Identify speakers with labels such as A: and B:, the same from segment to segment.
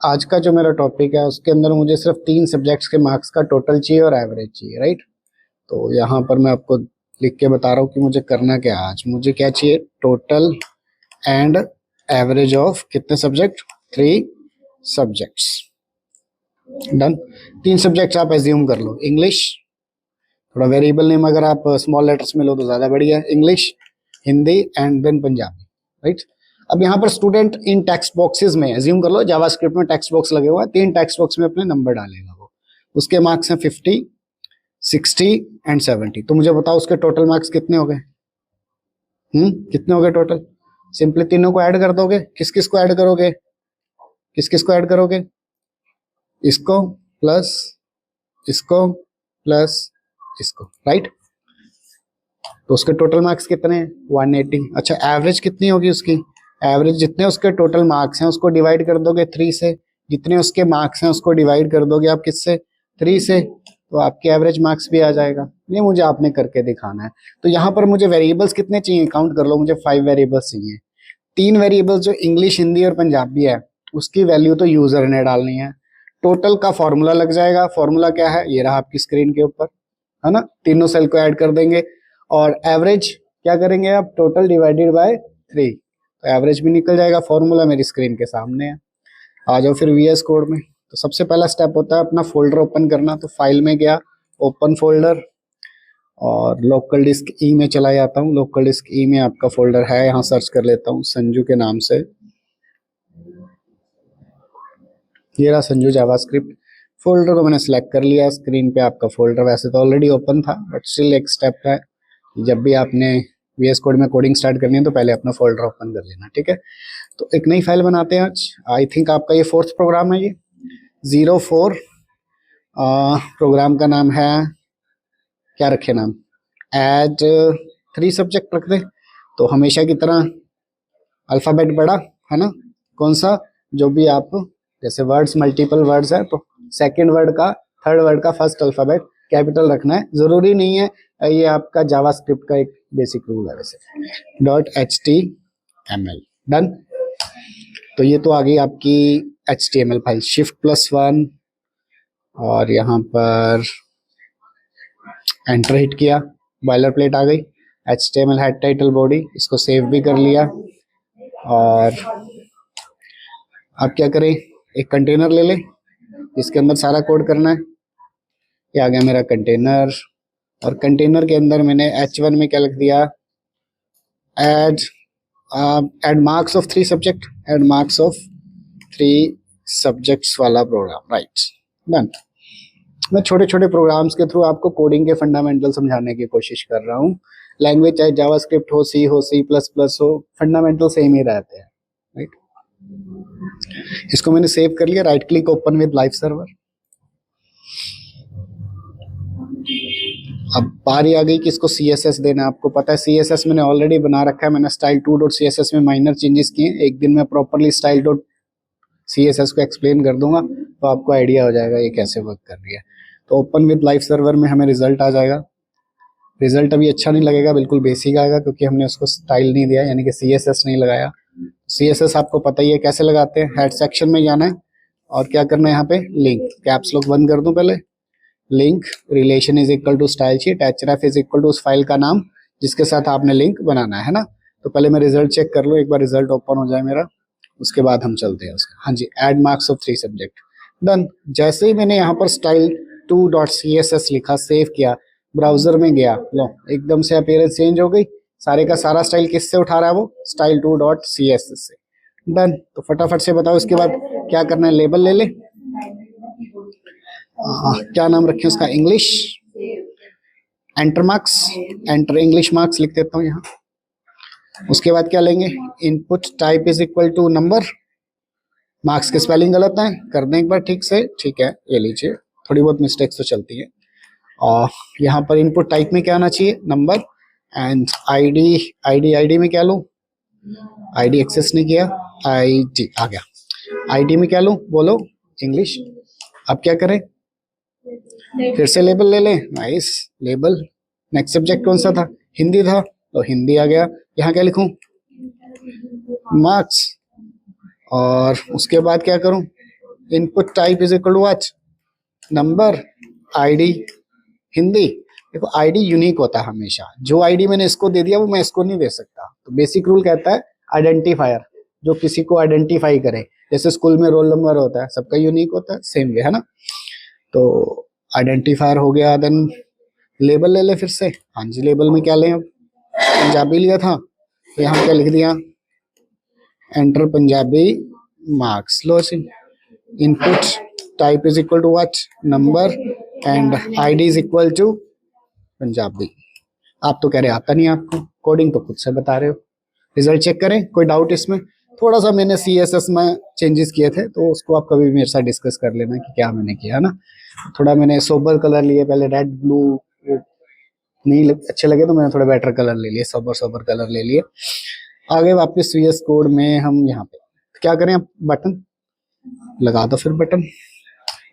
A: आज का जो मेरा टॉपिक है उसके अंदर मुझे सिर्फ 3 सब्जेक्ट्स के मार्क्स का टोटल चाहिए और एवरेज चाहिए, राइट। तो यहाँ पर मैं आपको लिख के बता रहा हूँ कि मुझे करना क्या है। आज मुझे क्या चाहिए, टोटल एंड एवरेज ऑफ कितने सब्जेक्ट, 3 सब्जेक्ट्स। डन। 3 सब्जेक्ट्स आप एज्यूम कर लो। इंग्लिश, थोड़ा वेरिएबल नेम अगर आप स्मॉल लेटर्स में लो तो ज्यादा बढ़िया है। English, Hindi and then Punjabi, right. अब यहाँ पर स्टूडेंट इन टेक्स्ट बॉक्सेस में एज्यूम कर लो, जावास्क्रिप्ट में टेक्स्ट बॉक्स लगे हुए हैं, 3 टेक्स्ट बॉक्स में अपने नंबर डालेगा वो। उसके मार्क्स हैं 50, 60 एंड 70। तो मुझे बताओ उसके टोटल मार्क्स कितने हो गए। कितने हो गए टोटल। सिंपली तीनों को ऐड कर दोगे। किस किस को ऐड करोगे, किस किस को ऐड करोगे, इसको प्लस इसको प्लस इसको, राइट। तो उसके टोटल मार्क्स कितने हैं, 180। अच्छा, एवरेज कितनी होगी उसकी, एवरेज जितने उसके टोटल मार्क्स हैं उसको डिवाइड कर दोगे 3 से, जितने उसके मार्क्स हैं उसको डिवाइड कर दोगे आप किससे, 3 से, तो आपके एवरेज मार्क्स भी आ जाएगा। ये मुझे आपने करके दिखाना है। तो यहाँ पर मुझे वेरिएबल्स कितने चाहिए, काउंट कर लो, मुझे 5 वेरिएबल्स चाहिए। 3 वेरिएबल्स जो इंग्लिश, हिंदी और पंजाबी है उसकी वैल्यू तो यूजर ने डालनी है। टोटल का फॉर्मूला लग जाएगा। फॉर्मूला क्या है, ये रहा आपकी स्क्रीन के ऊपर, है ना। तीनों सेल को ऐड कर देंगे और एवरेज क्या करेंगे आप, टोटल डिवाइडेड बाय 3, तो एवरेज भी निकल जाएगा। फॉर्मूला मेरी स्क्रीन के सामने है। आ जाओ फिर वीएस कोड में। तो सबसे पहला स्टेप होता है अपना फोल्डर ओपन करना। तो फाइल में गया, ओपन फोल्डर, और लोकल डिस्क ई में चला जाता हूँ। लोकल डिस्क ई में आपका फोल्डर है, यहाँ सर्च कर लेता हूँ संजू के नाम से। ये रहा संजू जावास्क्रिप्ट। फोल्डर को मैंने सिलेक्ट कर लिया। स्क्रीन पे आपका फोल्डर वैसे तो ऑलरेडी ओपन था, बट स्टिल एक स्टेप है, जब भी आपने वीएस कोड में कोडिंग स्टार्ट करनी है तो पहले अपना फोल्डर ओपन कर लेना, ठीक है। तो एक नई फाइल बनाते हैं आज। आई थिंक आपका ये 4th प्रोग्राम है, ये 04। प्रोग्राम का नाम है, क्या रखे नाम, एड 3 सब्जेक्ट रख दे। तो हमेशा की तरह अल्फाबेट बड़ा, है ना, कौन सा, जो भी आप, जैसे वर्ड्स मल्टीपल वर्ड्स है तो सेकंड वर्ड का, थर्ड वर्ड का फर्स्ट अल्फाबेट कैपिटल रखना है। जरूरी नहीं है, ये आपका जावास्क्रिप्ट का एक बेसिक रूल है वैसे। .html done. तो ये तो आ गई आपकी HTML फाइल। Shift+1 और यहाँ पर एंटर हिट किया, बॉयलर प्लेट आ गई। HTML हेड टाइटल बॉडी, इसको सेव भी कर लिया। और अब क्या करें, एक कंटेनर ले ले, इसके अंदर सारा कोड करना है। ये आ गया मेरा कंटेनर, और कंटेनर के अंदर मैंने H1 में क्या लिख दिया, add marks of 3 subject, add marks of 3 subjects वाला प्रोग्राम, राइट, डन। मैं छोटे छोटे प्रोग्राम्स के थ्रू आपको कोडिंग के फंडामेंटल समझाने की कोशिश कर रहा हूँ। लैंग्वेज चाहे जावास्क्रिप्ट हो, सी हो, C++ हो, फंडामेंटल सेम ही रहते हैं, राइट। इसको मैंने सेव कर लिया। Right click, open with live server. अब बारी आ गई कि इसको CSS देना है। आपको पता है CSS मैंने ऑलरेडी बना रखा है। मैंने style2.css में माइनर चेंजेस किए। एक दिन में प्रॉपरली style.css को एक्सप्लेन कर दूंगा तो आपको आइडिया हो जाएगा ये कैसे वर्क कर रही है। तो ओपन विद लाइव सर्वर में हमें रिजल्ट आ जाएगा। रिजल्ट अभी अच्छा नहीं लगेगा, बिल्कुल बेसिक आएगा, क्योंकि हमने उसको स्टाइल नहीं दिया, यानी कि CSS नहीं लगाया। CSS आपको पता ही है कैसे लगाते हैं। हेड सेक्शन में जाना है और क्या करना है, यहाँ पे लिंक, कैप्स लॉक बंद कर दूं पहले, link relation is equal to style sheet, href is equal to उस फाइल का नाम जिसके साथ आपने लिंक बनाना है ना। तो पहले मैं रिजल्ट चेक कर लूँ, एक बार रिजल्ट ओपन हो जाए मेरा, उसके बाद हम चलते हैं उसका। हाँ जी, add marks of 3 subject, done. जैसे ही मैंने यहाँ पर style2.css लिखा, सेव किया, ब्राउजर में गया, लो एकदम से अपीयरेंस चेंज हो गई। सारे का सारा स्टाइल किससे उठा रहा है वो, style2.css से, डन। तो फटाफट से बताओ इसके बाद क्या करना है, लेबल ले ले। क्या नाम रखें उसका, English, enter marks, enter English marks लिख देता हूँ यहाँ। उसके बाद क्या लेंगे, input type is equal to number. Marks के स्पेलिंग गलत है, कर दें एक बार ठीक से, ठीक है, ये लीजिए, थोड़ी बहुत मिस्टेक्स तो चलती है। और यहाँ पर इनपुट टाइप में क्या आना चाहिए, नंबर। एंड आईडी में क्या लूँ, आईडी एक्सेस नहीं किया, आईडी आ गया। आईडी में क्या लूँ, बोलो, इंग्लिश। अब क्या करें, फिर से लेबल ले लें, नाइस, लेबल। नेक्स्ट सब्जेक्ट कौन सा था, हिंदी था, तो हिंदी आ गया। यहाँ क्या लिखूं, मार्क्स। और उसके बाद क्या करूं, input type is equal to what, number, ID, Hindi. देखो आईडी यूनिक होता है हमेशा, जो आईडी मैंने इसको दे दिया वो मैं इसको नहीं दे सकता। तो बेसिक रूल कहता है आइडेंटिफायर जो किसी को आइडेंटिफाई करे, जैसे स्कूल में रोल नंबर होता है सबका यूनिक होता है, सेम वे है ना। तो आइडेंटिफायर हो गया। देन लेबल ले ले फिर से। हाँ जी, लेबल में क्या लें, अब पंजाबी लिया था तो यहाँ क्या लिख दिया, एंटर पंजाबी मार्क्स। लो जी, input type is equal to what, number, and ID is equal to Punjabi. आप तो कह रहे आता नहीं आपको, कोडिंग तो खुद से बता रहे हो। रिजल्ट चेक करें, कोई डाउट इसमें? थोड़ा सा मैंने CSS में चेंजेस किए थे तो उसको आप कभी मेरे साथ डिस्कस कर लेना कि क्या मैंने किया है ना। थोड़ा मैंने सोबर कलर लिए, पहले रेड ब्लू नहीं अच्छे लगे तो मैंने थोड़ा बेटर कलर ले लिए, सोबर कलर ले लिए। आगे वापस VS कोड में हम यहाँ पे क्या करें, अब बटन लगा दो। फिर बटन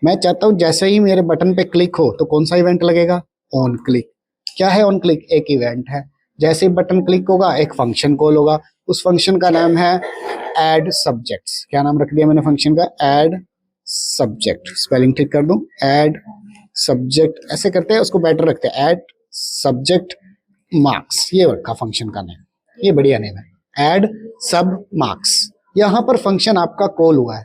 A: मैं चाहता हूँ जैसे ही मेरे बटन पे क्लिक हो तो कौन सा इवेंट लगेगा, ऑन क्लिक। क्या है ऑन क्लिक, एक इवेंट है। जैसे ही बटन क्लिक होगा एक फंक्शन कॉल होगा, उस फंक्शन का नाम है ऐड सब्जेक्ट्स। क्या नाम रख दिया मैंने फंक्शन का, ऐड सब्जेक्ट। स्पेलिंग ठीक कर दूं, ऐड सब्जेक्ट ऐसे करते हैं, उसको बेटर रखते हैं, ऐड सब्जेक्ट मार्क्स। ये रखा फंक्शन का नेम, ये बढ़िया नेम है, ऐड सब मार्क्स। यहाँ पर फंक्शन आपका कॉल हुआ है।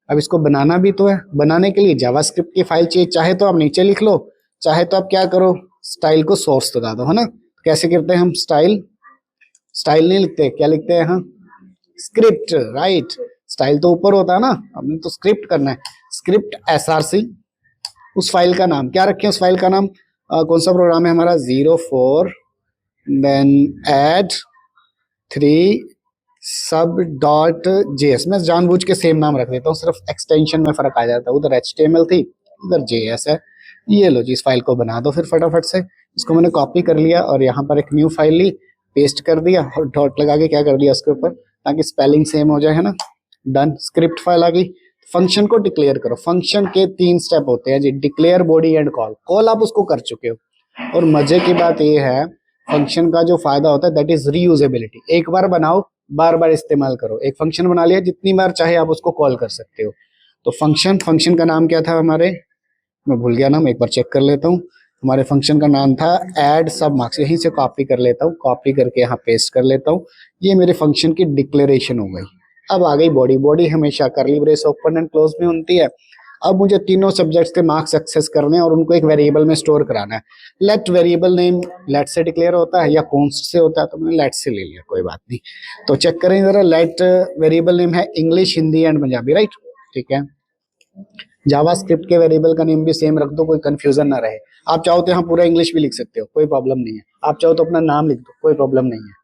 A: अब इसको बनाना भी तो है, बनाने के लिए जावास्क्रिप्ट की फाइल चाहिए। चाहे तो आप नीचे लिख लो, चाहे तो आप क्या करो, स्टाइल को सोर्स लगा दो, है ना। कैसे करते हैं हम, स्टाइल नहीं लिखते, क्या लिखते हैं, हाँ स्क्रिप्ट, राइट। स्टाइल तो ऊपर होता है ना, हमने तो स्क्रिप्ट करना है, स्क्रिप्ट SRC। उस फाइल का नाम क्या रखें, उस फाइल का नाम कौन सा प्रोग्राम है हमारा, 04 देन ऐड 3 sub.js। मैं जानबूझ के सेम नाम रख देता हूँ, सिर्फ एक्सटेंशन में फर्क आ जाता है, उधर HTML थी इधर JS है। ये लो जी, इस फाइल को बना दो फिर फटाफट से। इसको मैंने कॉपी कर लिया और यहाँ पर एक न्यू फाइल ली, पेस्ट कर दिया और डॉट लगा के क्या कर दिया उसके ऊपर, ताकि स्पेलिंग सेम हो जाए, है ना। डन, स्क्रिप्ट फाइल आ गई। फंक्शन को डिक्लेयर करो। फंक्शन के 3 स्टेप होते हैं जी, declare, body and call. Call आप उसको कर चुके हो, और मजे की बात ये है फंक्शन का जो फायदा होता है दैट इज रीयूजेबिलिटी। एक बार बनाओ, बार बार इस्तेमाल करो। एक फंक्शन बना लिया, जितनी बार चाहे आप उसको कॉल कर सकते हो। तो फंक्शन का नाम क्या था हमारे, मैं भूल गया नाम, एक बार चेक कर लेता हूँ। हमारे फंक्शन का नाम था ऐड सब मार्क्स। यहीं से कॉपी कर लेता हूँ, कॉपी करके यहाँ पेस्ट कर लेता हूँ। ये मेरे फंक्शन की डिक्लेरेशन हो गई। अब आ गई बॉडी। बॉडी हमेशा करली ब्रेस ओपन एंड क्लोज में होती है। अब मुझे तीनों सब्जेक्ट्स के मार्क्स एक्सेस करने हैं और उनको एक वेरिएबल में स्टोर कराना है। लेट वेरिएबल नेम लेट से डिक्लेयर होता है या कॉन्स्ट से होता है, तो मैंने लेट से ले लिया, कोई बात नहीं। तो चेक करें जरा, लेट वेरिएबल नेम है English, Hindi and Punjabi, right, ठीक है। जावास्क्रिप्ट के वेरिएबल का नेम भी सेम रख दो, कोई कंफ्यूजन ना रहे। आप चाहो तो यहाँ पूरा इंग्लिश भी लिख सकते हो, कोई प्रॉब्लम नहीं है। आप चाहो तो अपना नाम लिख दो, कोई प्रॉब्लम नहीं है।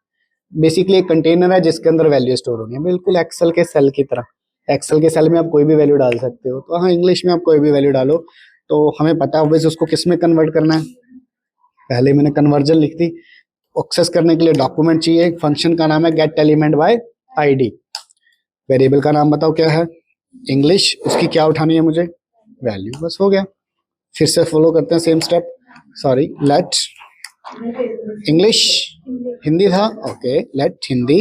A: बेसिकली एक कंटेनर है जिसके अंदर वैल्यू स्टोर होनी है, बिल्कुल एक्सेल के सेल की तरह। एक्सेल के सेल में आप कोई भी वैल्यू डाल सकते हो, तो हाँ इंग्लिश में आप कोई भी वैल्यू डालो। तो हमें पता है वैसे उसको किस में कन्वर्ट करना है। पहले मैंने कन्वर्जन लिख दी। एक्सेस करने के लिए डॉक्यूमेंट चाहिए, फंक्शन का नाम है gate element by ID. Variable का नाम बताओ क्या है, इंग्लिश। उसकी क्या उठानी है मुझे, वैल्यू, बस हो गया। फिर से फॉलो करते हैं same step. Sorry, let English, Hindi था, okay, let Hindi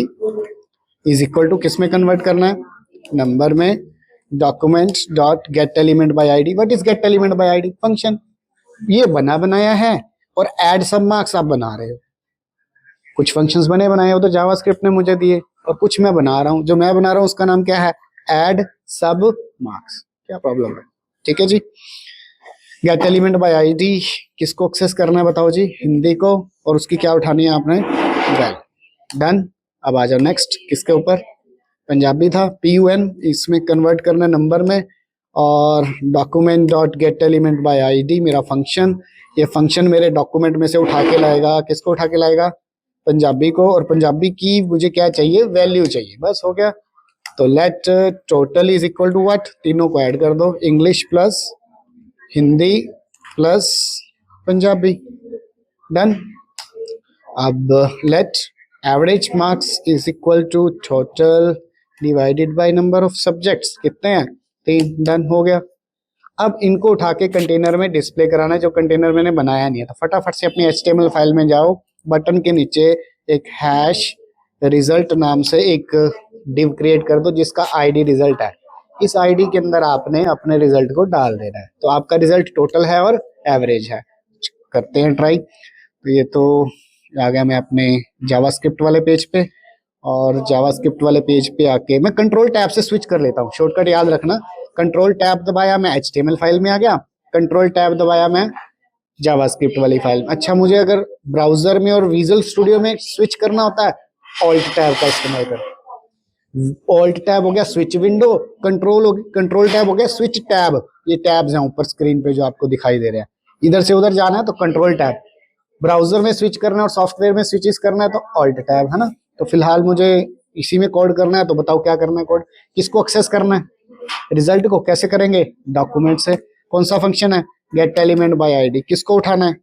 A: is equal to किस में कन्वर्ट करना है, नंबर में, document dot get element by ID. What is get element by ID, function. ये बना बनाया है, और ऐड सब मार्क्स आप बना रहे हो। कुछ फंक्शंस बने बनाए हो तो जावास्क्रिप्ट ने मुझे दिए, और कुछ मैं बना रहा हूँ। जो मैं बना रहा हूँ उसका नाम क्या है, ऐड सब मार्क्स। क्या प्रॉब्लम है, ठीक है जी। गेट एलिमेंट बाय आईडी किसको एक्सेस करना है बताओ जी, हिंदी को, और उसकी क्या उठानी है आपने, वैल्यू। डन। अब आ जाओ नेक्स्ट, किसके ऊपर, पंजाबी था, PUN, इसमें कन्वर्ट करना नंबर में, और document dot get element by ID मेरा फंक्शन। ये फंक्शन मेरे डॉक्यूमेंट में से उठा के लाएगा, किसको उठा के लाएगा, पंजाबी को, और पंजाबी की मुझे क्या चाहिए, वैल्यू चाहिए, बस हो गया। तो let total is equal to what, तीनों को ऐड कर दो, English plus Hindi plus Punjabi. Done. अब let average marks is equal to total divided by number of subjects. कितने हैं, 3। डन, हो गया। अब इनको उठा के कंटेनर में डिस्प्ले कराना है, जो कंटेनर मैंने बनाया नहीं है। तो फटाफट से अपनी HTML फाइल में जाओ, बटन के नीचे एक हैश रिजल्ट नाम से एक डिव क्रिएट कर दो जिसका ID रिजल्ट है। इस आईडी के अंदर आपने अपने रिजल्ट को डाल देना है। तो आपका रिजल्ट टोटल है और एवरेज है। करते हैं ट्राई। तो ये तो आ गया मैं अपने जावास्क्रिप्ट वाले पेज पे, और जावास्क्रिप्ट वाले पेज पे आके मैं कंट्रोल टैब से स्विच कर लेता हूँ। शॉर्टकट याद रखना, कंट्रोल टैब दबाया मैं एचटीएमएल फाइल में आ गया, कंट्रोल टैब दबाया मैं जावास्क्रिप्ट वाली फाइल में। अच्छा, मुझे अगर ब्राउजर में और विजुअल स्टूडियो में स्विच करना होता है, ऑल्ट टैब का इस्तेमाल कर। ऑल्ट टैब हो गया स्विच विंडो, कंट्रोल टैब हो गया स्विच टैब। ये टैब्स हैं ऊपर स्क्रीन पे जो आपको दिखाई दे रहे हैं। इधर से उधर जाना है तो कंट्रोल टैब, ब्राउजर में स्विच करना है और सॉफ्टवेयर में स्विचेस करना है तो ऑल्ट टैब, है ना। तो फिलहाल मुझे इसी में कोड करना है, तो बताओ क्या करना है कोड, किसको एक्सेस करना है, रिजल्ट को। कैसे करेंगे, डॉक्यूमेंट से। कौन सा फंक्शन है, गेट एलिमेंट बाय आईडी। किसको उठाना है,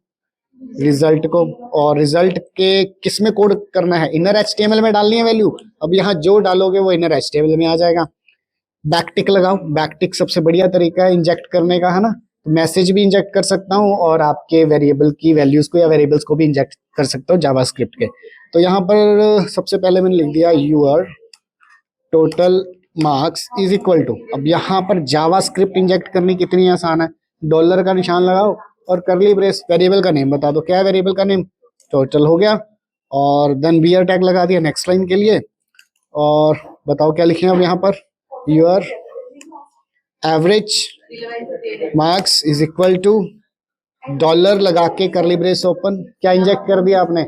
A: रिजल्ट को। और रिजल्ट के किस में कोड करना है, इनर एचटीएमएल में डालनी है वैल्यू। अब यहाँ जो डालोगे वो इनर एचटीएमएल में आ जाएगा। बैकटिक लगाओ, बैकटिक सबसे बढ़िया तरीका है इंजेक्ट करने का, है ना। तो मैसेज भी इंजेक्ट कर सकता हूँ और आपके वेरिएबल की वैल्यूज को या वेरिएबल्स को भी इंजेक्ट कर सकता हूँ जावास्क्रिप्ट के। तो यहाँ पर सबसे पहले मैंने लिख दिया your total marks is equal to. अब यहाँ पर जावास्क्रिप्ट इंजेक्ट करनी कितनी आसान है, डॉलर का निशान लगाओ और करली ब्रेस, वेरिएबल का नेम बता दो। क्या है वेरिएबल का नेम, टोटल हो गया। और देन बियर टैग लगा दिया नेक्स्ट लाइन के लिए। और बताओ क्या लिखे अब यहाँ पर, your average marks is equal to dollar लगा के करली ब्रेस ओपन। क्या इंजेक्ट कर दिया आपने,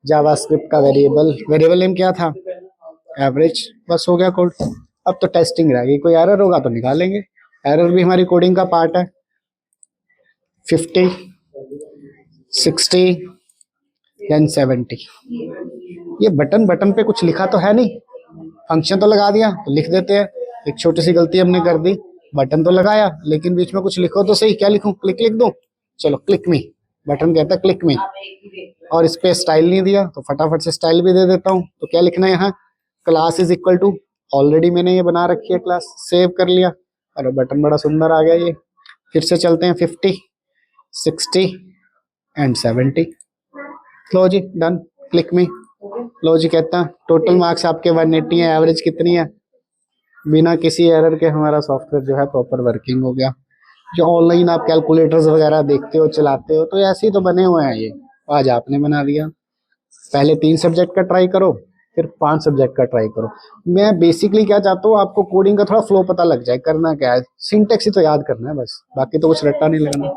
A: जावास्क्रिप्ट का वेरिएबल। वेरिएबल नेम क्या था, एवरेज। बस हो गया कोड। अब तो टेस्टिंग रह गई, कोई एरर होगा तो निकालेंगे। एरर भी हमारी कोडिंग का पार्ट है। 50, 60 देन 70। ये बटन बटन पे कुछ लिखा तो है नहीं, फंक्शन तो लगा दिया तो लिख देते हैं। एक छोटी सी गलती हमने कर दी, बटन तो लगाया लेकिन बीच में कुछ लिखो तो सही। क्या लिखूं, क्लिक लिख दूं, चलो क्लिक मी, बटन कहता है क्लिक मी। और इस पे स्टाइल नहीं दिया तो फटाफट से स्टाइल भी दे देता हूँ। तो क्या लिखना है यहाँ, class is equal to, already मैंने ये बना रखी है क्लास, सेव कर लिया। अरे बटन बड़ा सुंदर आ गया ये। फिर से चलते हैं, 50, 60 एंड 70। लो जी डन, क्लिक मी। लो जी कहता है टोटल मार्क्स आपके 180 है, एवरेज कितनी है। बिना किसी एरर के हमारा सॉफ्टवेयर जो है प्रॉपर वर्किंग हो गया। जो ऑनलाइन आप कैलकुलेटर्स वगैरह देखते हो चलाते हो तो ऐसे ही तो बने हुए हैं ये, आज आपने बना दिया। पहले 3 सब्जेक्ट का ट्राई करो, फिर 5 सब्जेक्ट का ट्राई करो। मैं बेसिकली क्या चाहता हूँ, आपको कोडिंग का थोड़ा फ्लो पता लग जाए, करना क्या है, सिंटेक्स ही तो याद करना है बस, बाकी तो कुछ रट्टा नहीं लगना।